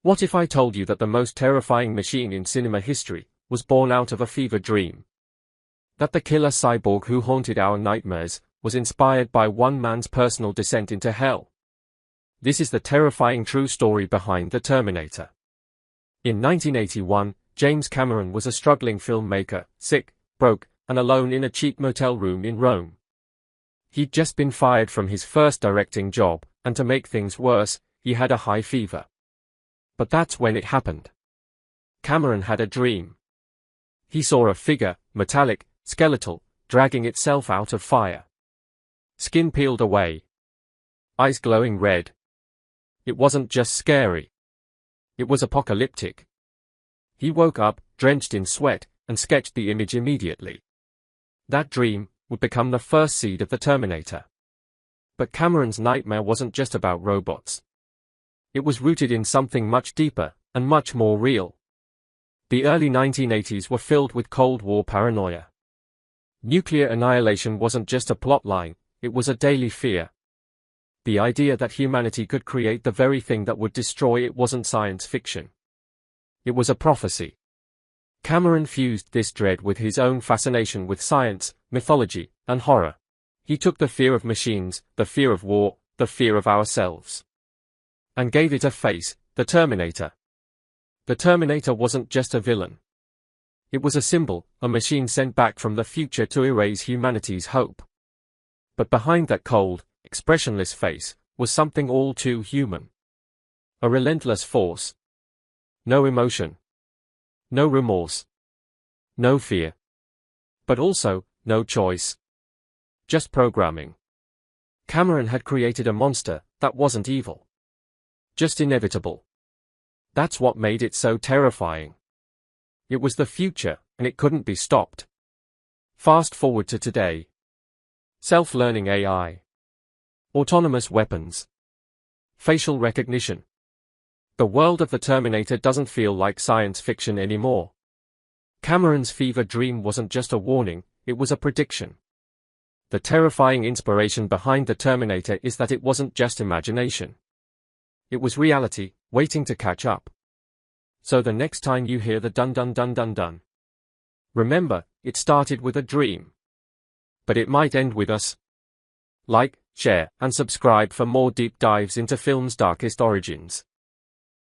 What if I told you that the most terrifying machine in cinema history was born out of a fever dream? That the killer cyborg who haunted our nightmares was inspired by one man's personal descent into hell? This is the terrifying true story behind the Terminator. In 1981, James Cameron was a struggling filmmaker, sick, broke, and alone in a cheap motel room in Rome. He'd just been fired from his first directing job, and to make things worse, he had a high fever. But that's when it happened. Cameron had a dream. He saw a figure, metallic, skeletal, dragging itself out of fire. Skin peeled away. Eyes glowing red. It wasn't just scary. It was apocalyptic. He woke up, drenched in sweat, and sketched the image immediately. That dream would become the first seed of the Terminator. But Cameron's nightmare wasn't just about robots. It was rooted in something much deeper, and much more real. The early 1980s were filled with Cold War paranoia. Nuclear annihilation wasn't just a plotline, it was a daily fear. The idea that humanity could create the very thing that would destroy it wasn't science fiction. It was a prophecy. Cameron fused this dread with his own fascination with science, mythology, and horror. He took the fear of machines, the fear of war, the fear of ourselves, and gave it a face, the Terminator. The Terminator wasn't just a villain. It was a symbol, a machine sent back from the future to erase humanity's hope. But behind that cold, expressionless face was something all too human. A relentless force. No emotion. No remorse. No fear. But also, no choice. Just programming. Cameron had created a monster that wasn't evil. Just inevitable. That's what made it so terrifying. It was the future, and it couldn't be stopped. Fast forward to today. Self-learning AI. Autonomous weapons. Facial recognition. The world of the Terminator doesn't feel like science fiction anymore. Cameron's fever dream wasn't just a warning, it was a prediction. The terrifying inspiration behind the Terminator is that it wasn't just imagination. It was reality, waiting to catch up. So the next time you hear the dun dun dun dun dun, remember, it started with a dream. But it might end with us. Like, share, and subscribe for more deep dives into film's darkest origins.